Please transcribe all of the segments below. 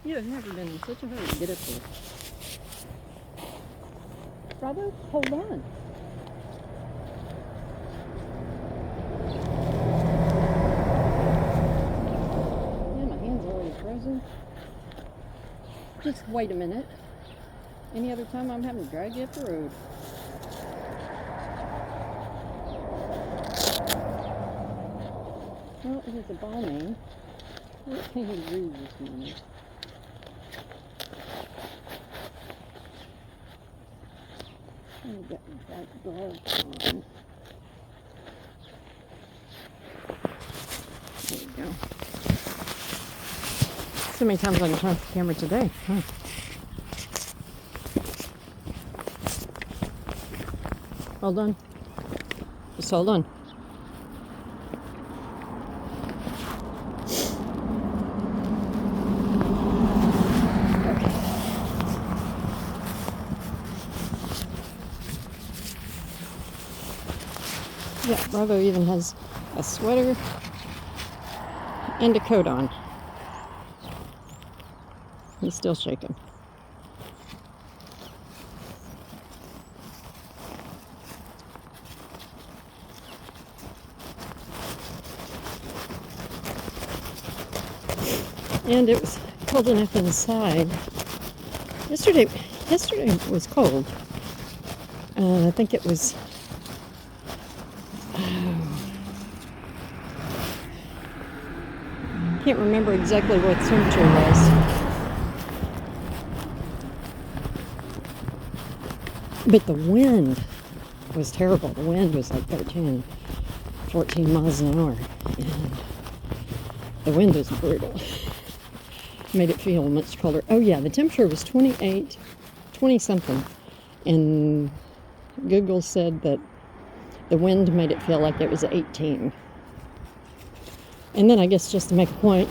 You have never been in such a hurry to get up there. Bravo, hold on. Yeah, my hand's already frozen. Just wait a minute. Any other time I'm having to drag you up the road. Well, it is a balmy 14 degrees this morning. I've got my black gloves on. There we go. So many times I can turn off the camera today, huh? Hold on. Just hold on. Okay. Yeah, Bravo even has a sweater and a coat on. He's still shaking. And it was cold enough inside. Yesterday was cold. I think it was can't remember exactly what the temperature was. But the wind was terrible. The wind was like 13, 14 miles an hour. And the wind was brutal. Made it feel much colder. Oh yeah, the temperature was 28, 20 something. And Google said that the wind made it feel like it was 18. And then I guess just to make a point,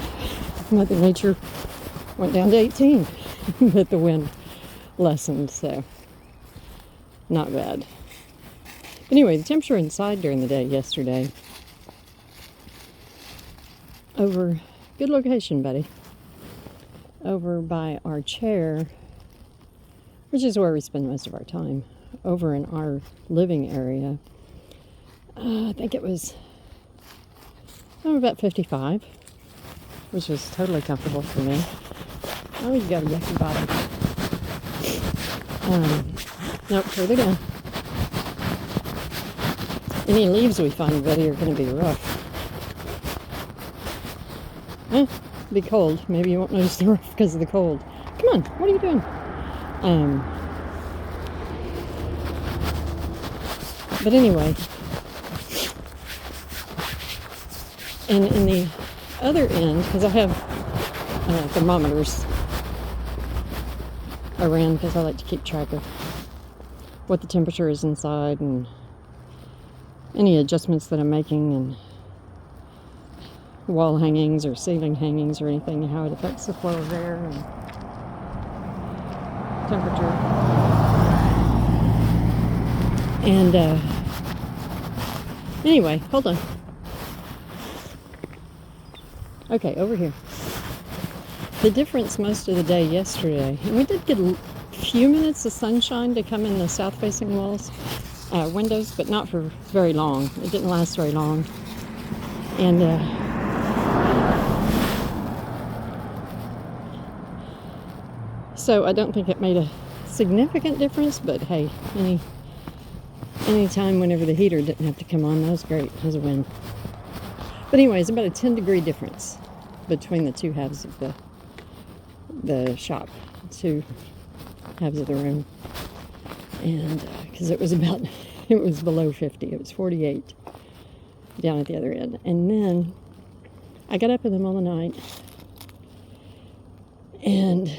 Mother Nature went down to 18. But the wind lessened, so not bad. Anyway, the temperature inside during the day yesterday, over, good location, buddy, over by our chair, which is where we spend most of our time, over in our living area, I think it was about 55, which was totally comfortable for me. Oh, you got a yucky bottom. Nope, further down. Any leaves we find, buddy, are going to be rough. Be cold. Maybe you won't notice the rough because of the cold. Come on, what are you doing? But anyway, and in the other end, because I have thermometers around because I like to keep track of what the temperature is inside and any adjustments that I'm making and wall hangings or ceiling hangings or anything, how it affects the flow of air and temperature. And anyway, hold on. Okay, over here. The difference most of the day yesterday, and we did get a few minutes of sunshine to come in the south-facing windows, but not for very long. It didn't last very long. And so I don't think it made a significant difference, but hey, any time whenever the heater didn't have to come on, that was great. That was a win. But anyways, about a 10-degree difference between the two halves of the shop, two halves of the room. And because it was below 50, it was 48 down at the other end. And then I got up in the middle of the night and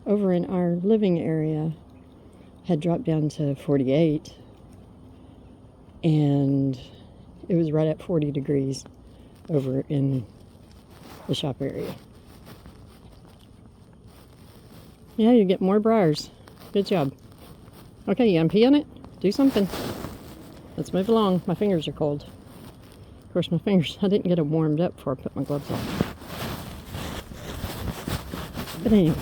over in our living area had dropped down to 48, and it was right at 40 degrees over in the shop area. Yeah, you get more briars. Good job. Okay, you unpee on it? Do something. Let's move along. My fingers are cold. Of course, I didn't get them warmed up before I put my gloves on. But anyway,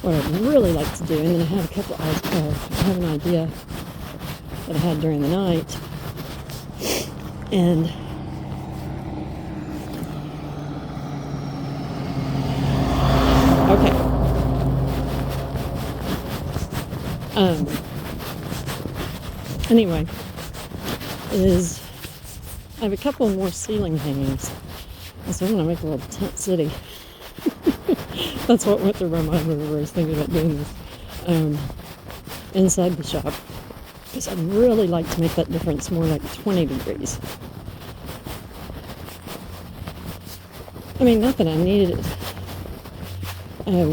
what I'd really like to do, and then I have I have an idea that I had during the night, and okay. Anyway, is I have a couple more ceiling hangings, and so I'm going to make a little tent city. That's what went through my mind whenever I was thinking about doing this inside the shop, because I'd really like to make that difference more like 20 degrees. I mean, not that I needed it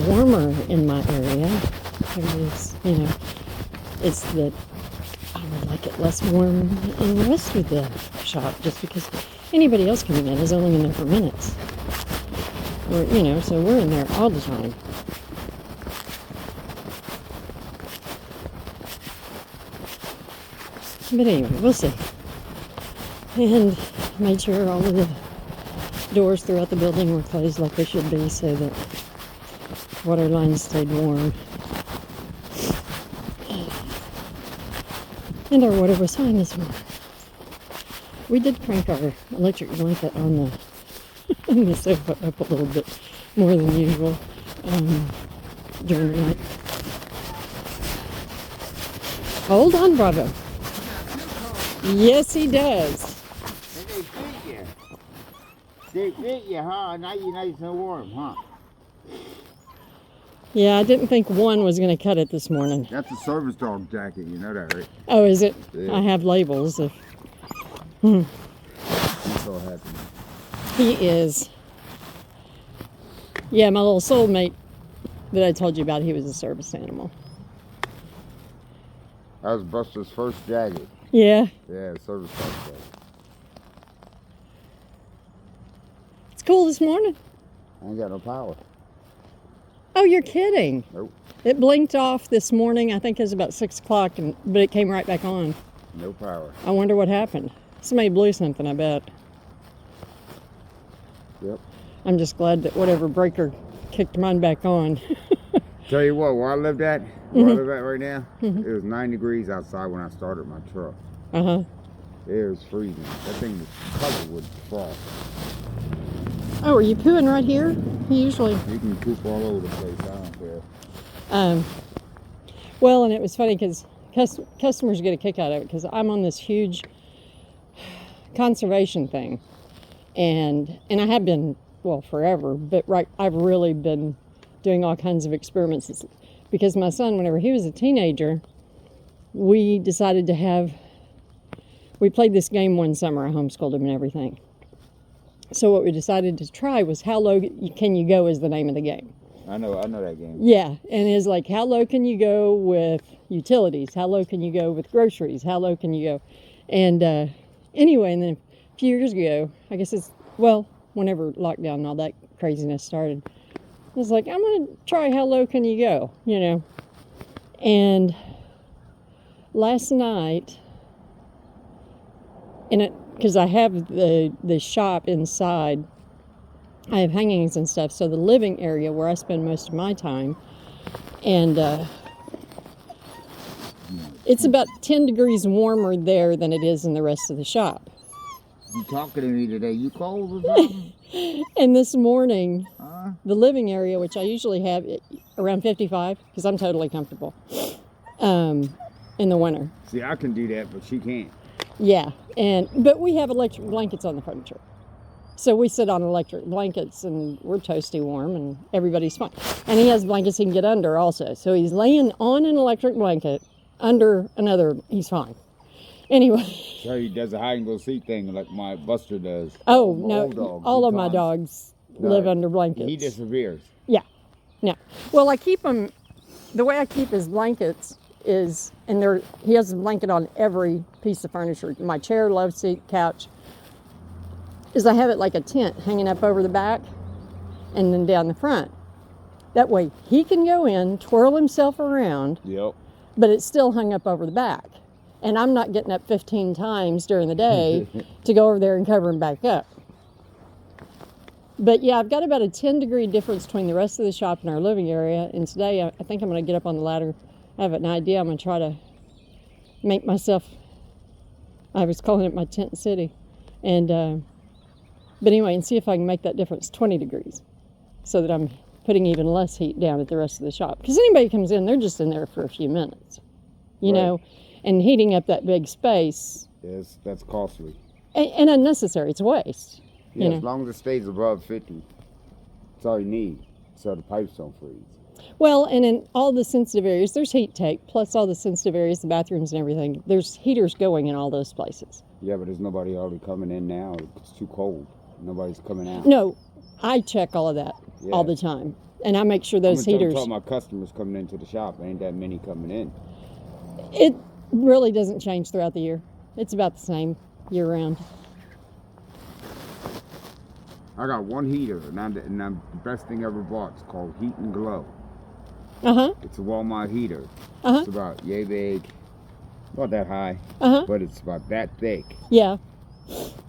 warmer in my area. It's that I would like it less warm in the rest of the shop, just because anybody else coming in is only in there for minutes. So we're in there all the time. But anyway, we'll see. And made sure all of the doors throughout the building were closed like they should be, so that water lines stayed warm. And our water was fine this morning. We did crank our electric blanket on the on the sofa up a little bit more than usual during the night. Hold on, Bravo. Yes, he does. And they fit you. They fit you, huh? Now you're nice and warm, huh? Yeah, I didn't think one was going to cut it this morning. That's a service dog jacket, you know that, right? Oh, is it? Yeah. I have labels. He's so happy. He is. Yeah, my little soulmate that I told you about, he was a service animal. That was Buster's first jacket. Yeah. Yeah, service dog jacket. It's cool this morning. I ain't got no power. Oh, you're kidding. Nope. It blinked off this morning, I think it was about 6 o'clock, but it came right back on. No power. I wonder what happened. Somebody blew something, I bet. Yep. I'm just glad that whatever breaker kicked mine back on. Tell you what, where I lived at, I live at right now, it was 9 degrees outside when I started my truck. Uh-huh. It was freezing. That thing was covered with frost. Oh, are you pooing right here? Usually. You can poop all over the place. I don't care. Well, and it was funny because customers get a kick out of it, because I'm on this huge conservation thing, and I have been, well, forever, but I've really been doing all kinds of experiments, because my son, whenever he was a teenager, we decided to we played this game one summer. I homeschooled him and everything. So what we decided to try was How Low Can You Go is the name of the game. I know that game. Yeah, and it's like, how low can you go with utilities? How low can you go with groceries? How low can you go? And anyway, and then a few years ago, I guess whenever lockdown and all that craziness started, I was like, I'm going to try how low can you go, And last night, because I have the shop inside, I have hangings and stuff, so the living area where I spend most of my time, and it's about 10 degrees warmer there than it is in the rest of the shop. You talking to me today? You cold or something? And this morning, the living area, which I usually have around 55, because I'm totally comfortable in the winter. See, I can do that, but she can't. Yeah, but we have electric blankets on the furniture. So we sit on electric blankets, and we're toasty warm, and everybody's fine. And he has blankets he can get under also. So he's laying on an electric blanket under another, he's fine. Anyway. So he does a hide and go seek thing like my Buster does. Oh, no, all of my dogs live under blankets. He disappears. Yeah. No. Well, I keep him, the way I keep his blankets is, and he has a blanket on every piece of furniture. My chair, love seat, couch, is I have it like a tent hanging up over the back and then down the front. That way he can go in, twirl himself around, Yep. but it's still hung up over the back. And I'm not getting up 15 times during the day to go over there and cover him back up. But yeah, I've got about a 10-degree difference between the rest of the shop and our living area. And today, I think I'm going to get up on the ladder. I have an idea. I'm going to try to make myself, I was calling it my tent city. And, but anyway, and see if I can make that difference 20 degrees so that I'm putting even less heat down at the rest of the shop. Because anybody comes in, they're just in there for a few minutes, you Right. know, and heating up that big space, Yes, that's costly. and unnecessary. It's a waste. Yeah, You know. as long as it stays above 50, that's all you need, so the pipes don't freeze. Well, and in all the sensitive areas, there's heat tape, plus all the sensitive areas, the bathrooms and everything. There's heaters going in all those places. Yeah, but there's nobody already coming in now. It's too cold. Nobody's coming out. No, I check all of that all Yeah. the time. And I make sure those I'm heaters, talking about customers coming into the shop. Ain't that many coming in. it really doesn't change throughout the year. It's about the same year round. I got one heater, and the best thing I ever bought. It's called Heat and Glow. Uh-huh, It's a Walmart heater. uh-huh, It's about yay big, not that high, uh-huh. but it's about that thick. Yeah,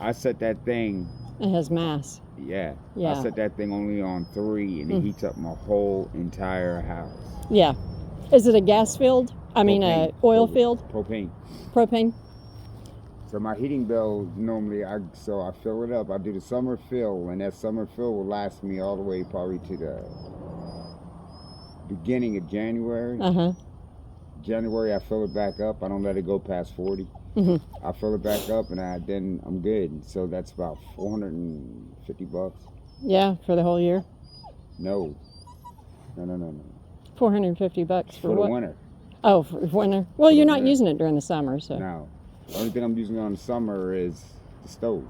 I set that thing, it has mass. yeah. Yeah. I set that thing only on 3, and it heats up my whole entire house. Yeah. Is it a gas filled? I mean, Propane. oil filled? Propane. Propane? So my heating bill normally, I fill it up. I do the summer fill, and that summer fill will last me all the way probably to the beginning of January. Uh-huh. January, I fill it back up. I don't let it go past 40. Mhm. I fill it back up, and then I'm good. So that's about $450. Yeah, for the whole year. No. 450 bucks for For the what? winter. Oh, for winter. Well, For the you're not winter. using it during the summer, so. No. The only thing I'm using on the summer is the stove.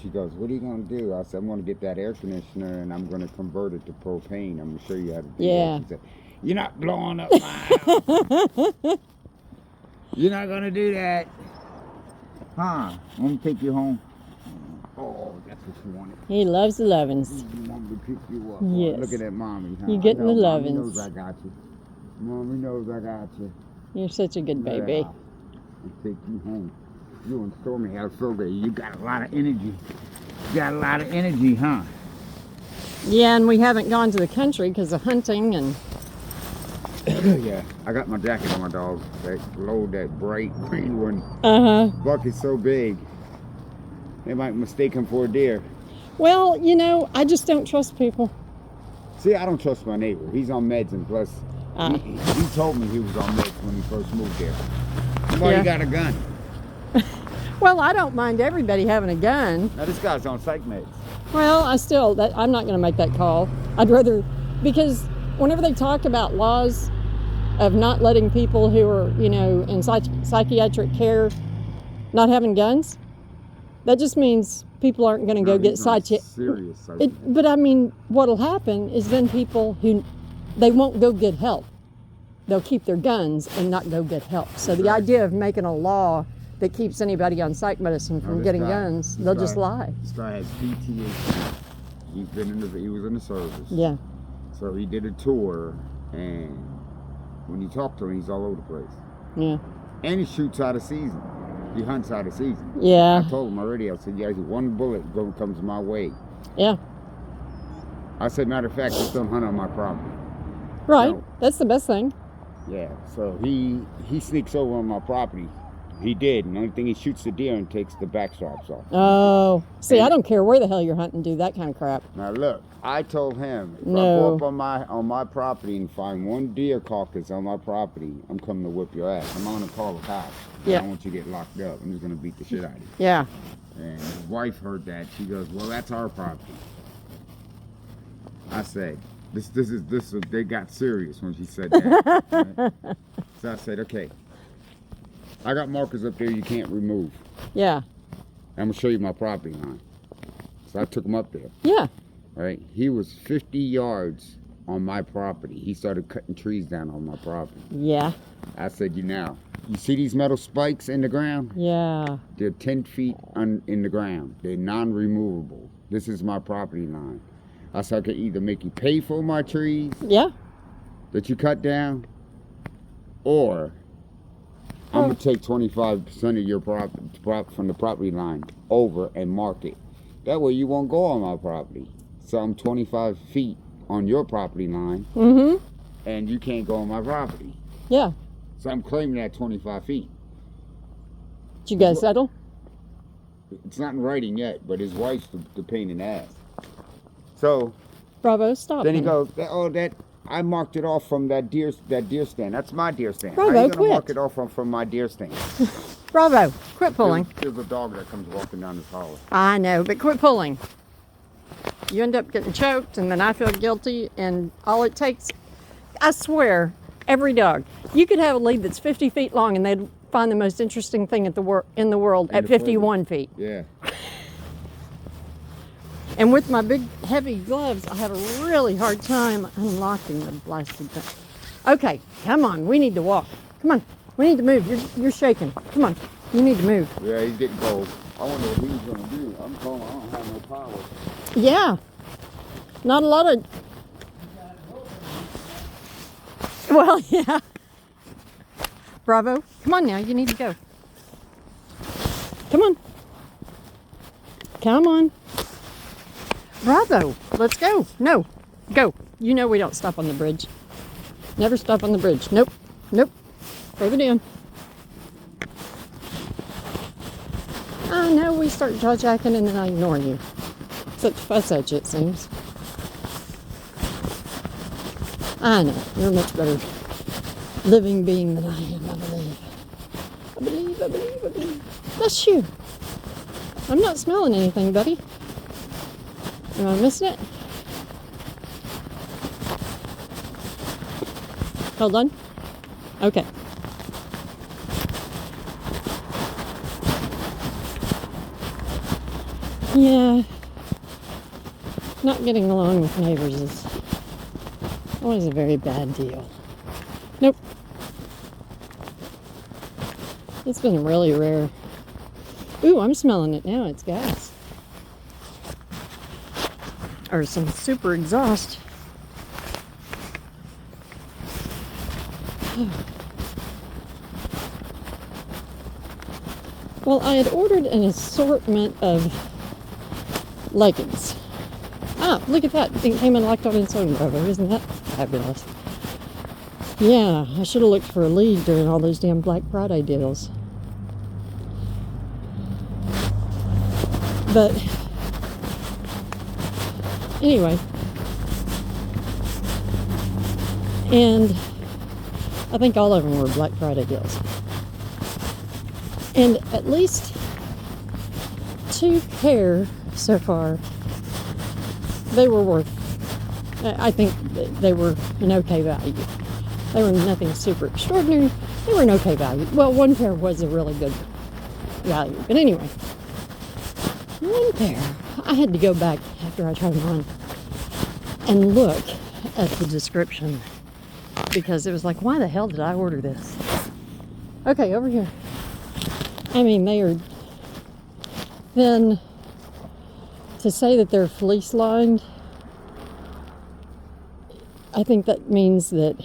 She goes, what are you going to do? I said, I'm going to get that air conditioner and I'm going to convert it to propane. I'm going to show you how to do Yeah. that. She said, you're not blowing up my house. You're not going to do that. Huh? I'm going to take you home. Oh, that's what you wanted. He loves the lovins. You want me to pick you up. Yes. Look at that mommy. Huh? You getting I know, the Mommy lovins. knows I got you. Mommy knows I got you. You're such a good baby. Yeah. I'll take you home. You and Stormy have so good. You got a lot of energy. You got a lot of energy, huh? Yeah, and we haven't gone to the country because of hunting and. Yeah. I got my jacket on my dog. That load, that bright green one. Uh-huh. Buck is so big. They might mistake him for a deer. Well, you know, I just don't trust people. See, I don't trust my neighbor. He's on meds, and plus, Ah. he told me he was on meds when he first moved there. Why Yeah. you got a gun? Well, I don't mind everybody having a gun. Now this guy's on psych meds. Well, I'm not going to make that call. I'd rather, because whenever they talk about laws of not letting people who are, you know, in psychiatric care not having guns, that just means people aren't going to go get psychiatric. Serious psych. But I mean, what'll happen is then people who, they won't go get help. They'll keep their guns and not go get help. So the idea of making a law that keeps anybody on psych medicine from this getting guy- guns, this they'll guy- just lie. This guy has PTSD. He was in the service. Yeah. So he did a tour, and when you talk to him, he's all over the place. Yeah. And he shoots out of season. He hunts out of season. Yeah. I told him already. I said, yeah, one bullet comes my way. Yeah. I said, matter of fact, just don't hunt on my property. Right. No. That's the best thing. Yeah. So he sneaks over on my property. He did, and the only thing he shoots the deer and takes the back straps off. Oh. See, I don't care where the hell you're hunting, do that kind of crap. Now look, I told him if I No. go up on my property and find one deer carcass on my property, I'm coming to whip your ass. I'm gonna call the cops. Yeah. I don't want you to get locked up. I'm just gonna beat the shit out of you. Yeah. And his wife heard that. She goes, "Well, that's our property." I said, "This. They got serious when she said that." Right? So I said, "Okay, I got markers up there you can't remove. Yeah. I'm gonna show you my property line." So I took him up there. Yeah. Right? He was 50 yards on my property. He started cutting trees down on my property. Yeah. I said, you see these metal spikes in the ground? Yeah. They're 10 feet in the ground. They're non-removable. This is my property line. I said, I could either make you pay for my trees Yeah. that you cut down, or I'm going to take 25% of your from the property line over and mark it. That way you won't go on my property. So I'm 25 feet on your property line, Mm-hmm. and you can't go on my property. Yeah. So I'm claiming that 25 feet. Did you guys settle? It's not in writing yet, but his wife's the pain in the ass. So Bravo, stop. then he him. goes, "Oh, that I marked it off from that deer stand. That's my deer stand. Bravo, How are you gonna quit. mark it off from my deer stand?" Bravo, quit pulling. There's a dog that comes walking down this hallway. I know, but quit pulling. You end up getting choked, and then I feel guilty, and all it takes, I swear, every dog, you could have a lead that's 50 feet long, and they'd find the most interesting thing in the world at the 51 feet. Yeah. And with my big, heavy gloves, I have a really hard time unlocking the blasted thing. Okay, come on, we need to walk. Come on, we need to move. You're shaking. Come on, you need to move. Yeah, he's getting cold. I wonder what he's gonna do. I'm calling. I don't have no power. Yeah, not a lot of. Well, yeah. Bravo, come on now, you need to go. Come on. Come on. Bravo, let's go. No, go. You know we don't stop on the bridge. Never stop on the bridge. Nope, nope. Throw it in. I know we start jaw-jacking and then I ignore you. Such fuss at you, it seems. I know, you're a much better living being than I am, I believe. I believe. That's you. I'm not smelling anything, buddy. Am I missing it? Hold on. Okay. Yeah. Not getting along with neighbors is always a very bad deal. Nope. It's been really rare. Ooh, I'm smelling it now. It's gas. Or some super exhaust. Well, I had ordered an assortment of leggings. Ah, look at that. It came in locked on in soda brother. Isn't that fabulous? Yeah, I should have looked for a lead during all those damn Black Friday deals. But anyway, and I think all of them were Black Friday deals. And at least 2 pair so far, they were worth, I think they were an okay value. They were nothing super extraordinary. They were an okay value. Well, 1 pair was a really good value. But anyway, 1 pair, I had to go back after I tried them on and look at the description because it was like, why the hell did I order this? Okay, over here. I mean, they are thin. To say that they're fleece lined, I think that means that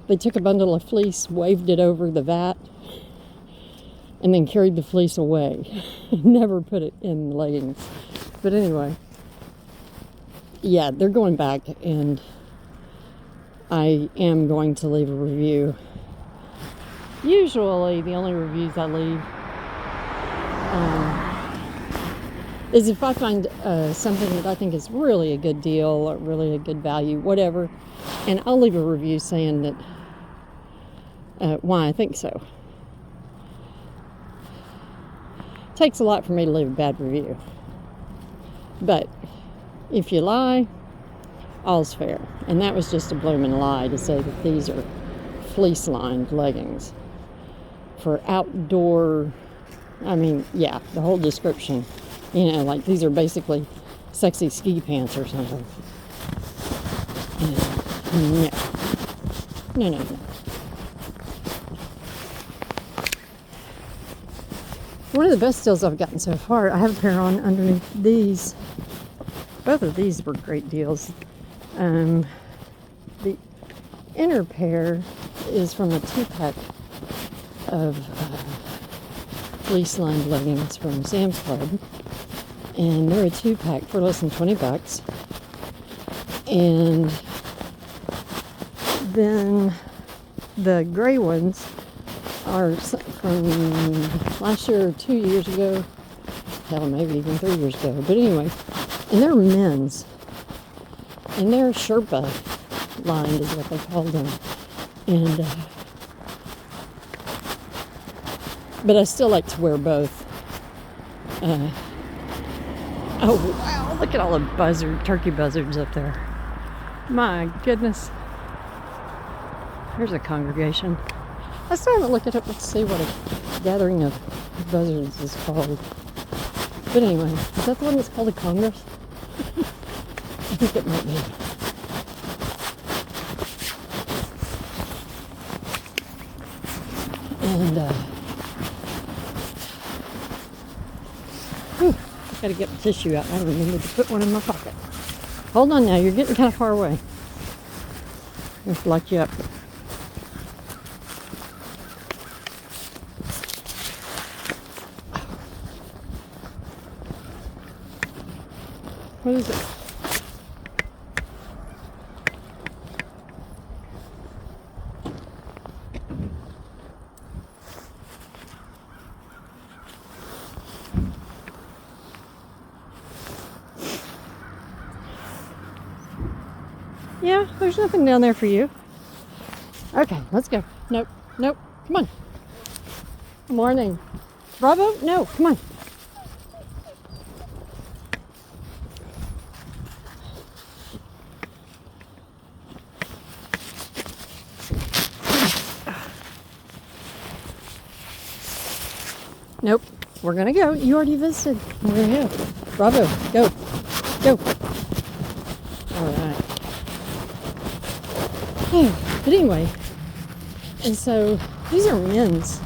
they took a bundle of fleece, waved it over the vat, and then carried the fleece away. Never put it in leggings. But anyway, yeah, they're going back, and I am going to leave a review. Usually, the only reviews I leave is if I find something that I think is really a good deal or really a good value, whatever, and I'll leave a review saying that why I think so. It takes a lot for me to leave a bad review. But if you lie, all's fair. And that was just a blooming lie to say that these are fleece-lined leggings for outdoor, I mean, yeah, the whole description. You know, like these are basically sexy ski pants or something. No. One of the best deals I've gotten so far, I have a pair on underneath these. Both of these were great deals. The inner pair is from a 2-pack of fleece-lined leggings from Sam's Club. and they're a 2-pack for less than $20. And then the gray ones are from last year or 2 years ago. Hell, maybe even 3 years ago. But anyway, and they're men's. And they're Sherpa lined is what they call them. And, but I still like to wear both. Oh, wow, look at all the turkey buzzards up there. My goodness. There's a congregation. I still haven't looked it up to see what a gathering of buzzards is called. But anyway, is that the one that's called a congress? I think it might be. And, gotta get the tissue out. I remembered to put one in my pocket. Hold on now, you're getting kind of far away. I have to lock you up. What is it? Yeah, there's nothing down there for you. Okay, let's go. Nope, nope, come on. Good morning. Bravo? No, come on. Nope, we're gonna go. You already visited. We're gonna go. Bravo, go, go. All right. But anyway, and so these are men's.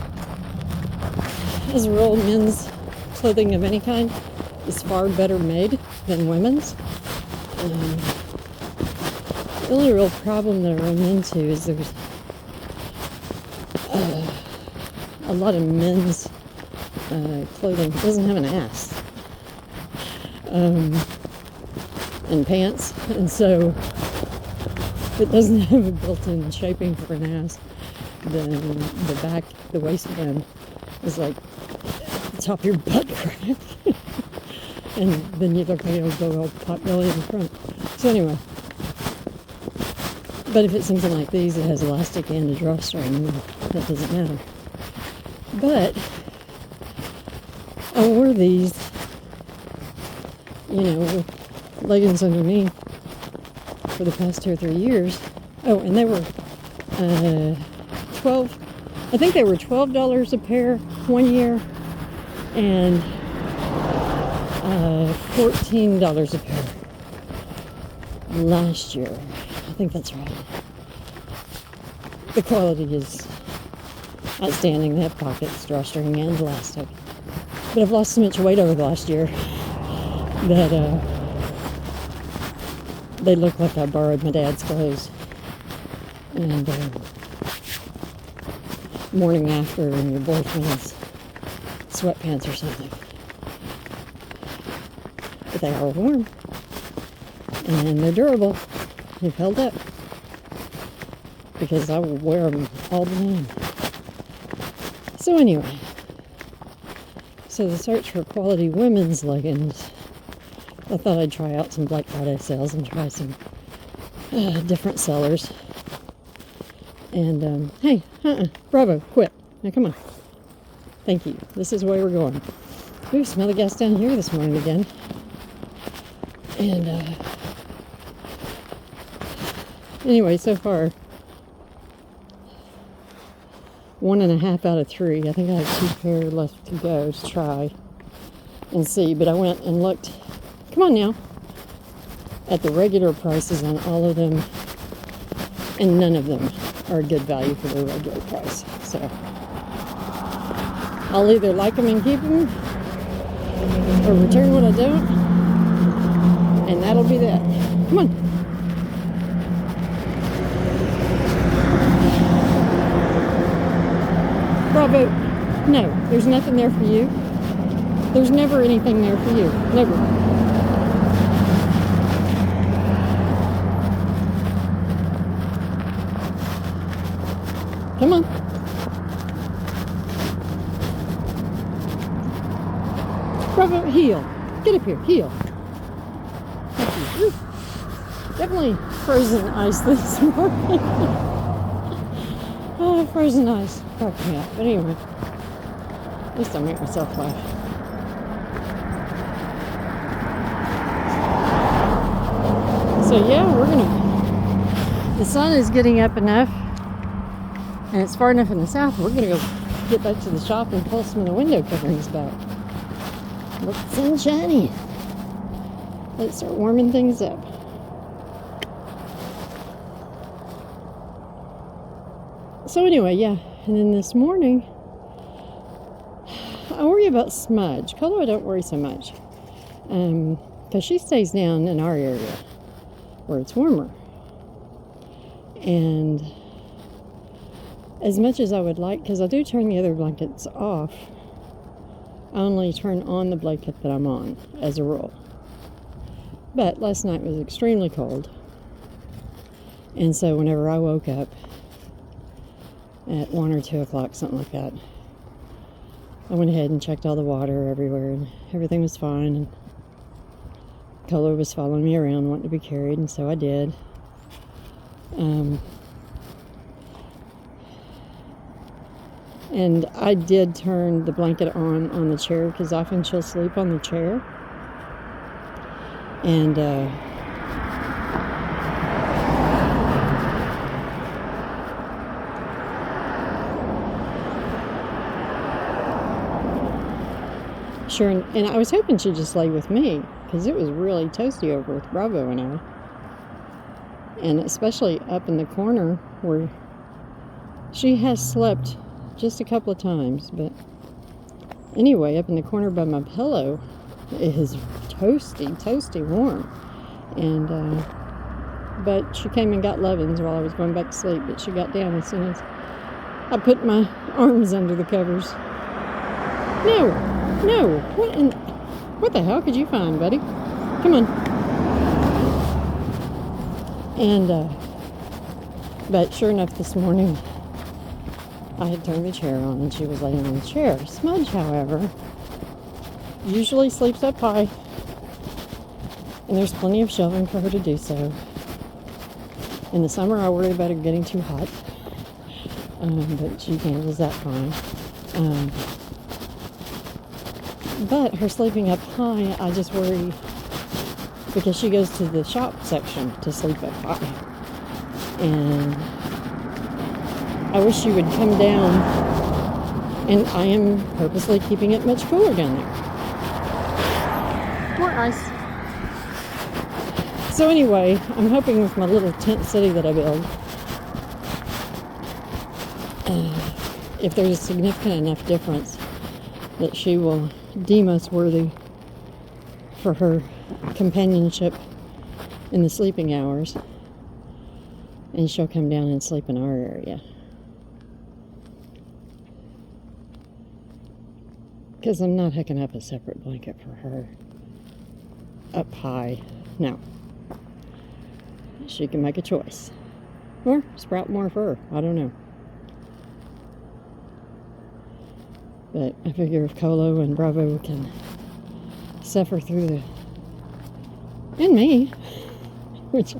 As a rule, men's clothing of any kind is far better made than women's. The only real problem that I run into is there's a lot of men's clothing doesn't have an ass and pants, and so if it doesn't have a built-in shaping for an ass, then the back, the waistband is like the top of your butt crack. And then you look like it'll go all pot belly in the front. So anyway, but if it's something like these, it has elastic and a drawstring, that doesn't matter. But I wore these, with leggings underneath for the past 2 or 3 years. Oh, and they were I think they were $12 a pair 1 year, and $14 a pair last year. I think that's right. The quality is outstanding. They have pockets, drawstring, and elastic. But I've lost so much weight over the last year that they look like I borrowed my dad's clothes. And morning after in your boyfriend's sweatpants or something. But they are warm. And they're durable. They've held up. Because I will wear them all the time. So anyway. So the search for quality women's leggings. I thought I'd try out some Black Friday sales and try some different sellers. And, hey, bravo, quit. Now come on. Thank you. This is where we're going. Ooh, smell the gas down here this morning again. And, anyway, so far, 1.5 out of 3. I think I have 2 pair left to go to try and see. But I went and looked, come on now, at the regular prices on all of them. And none of them are a good value for the regular price. So I'll either like them and keep them or return what I don't, and that'll be that. Come on. Bravo. No, there's nothing there for you. There's never anything there for you. Never. Come on. Bravo, heel. Get up here, heel. Thank you. Ooh. Definitely frozen ice this morning. Oh, frozen ice. Cracked me up. But anyway, at least I make myself laugh. So yeah, the sun is getting up enough, and it's far enough in the south, we're gonna go get back to the shop and pull some of the window coverings back. Look, sunshiny. Let's start warming things up. So anyway, yeah, and then this morning, I worry about Smudge. Colo, I don't worry so much, because she stays down in our area where it's warmer. And as much as I would like, because I do turn the other blankets off, I only turn on the blanket that I'm on, as a rule. But last night was extremely cold, and so whenever I woke up at 1 or 2 o'clock, something like that, I went ahead and checked all the water everywhere, and everything was fine, and Colo was following me around wanting to be carried, and so I did. And I did turn the blanket on the chair, because often she'll sleep on the chair. And sure, and I was hoping she'd just lay with me, because it was really toasty over with Bravo and I. And especially up in the corner where she has slept just a couple of times, but anyway, up in the corner by my pillow, it is toasty warm. And but she came and got Levins while I was going back to sleep, but she got down as soon as I put my arms under the covers. No, what the hell could you find, buddy? Come on. And but sure enough, this morning I had turned the chair on and she was laying on the chair. Smudge, however, usually sleeps up high, and there's plenty of shelving for her to do so. In the summer, I worry about her getting too hot, but she handles that fine. But her sleeping up high, I just worry, because she goes to the shop section to sleep up high. And I wish she would come down, and I am purposely keeping it much cooler down there. More ice. So anyway, I'm hoping with my little tent city that I build, if there's a significant enough difference, that she will deem us worthy for her companionship in the sleeping hours, and she'll come down and sleep in our area. Because I'm not hooking up a separate blanket for her up high. No. She can make a choice. Or sprout more fur. I don't know. But I figure if Colo and Bravo can suffer through the... and me, which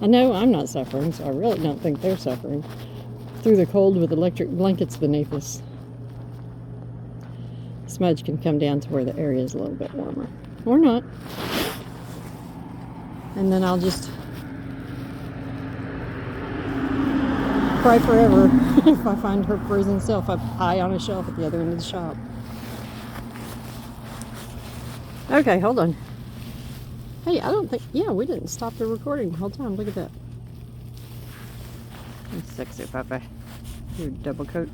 I know I'm not suffering, so I really don't think they're suffering through the cold with electric blankets beneath us. Smudge can come down to where the area is a little bit warmer. Or not. And then I'll just cry forever if I find her frozen self up high on a shelf at the other end of the shop. Okay, hold on. Hey, I don't think... yeah, we didn't stop the recording the whole time. Look at that. Sexy, Papa. Your double coat.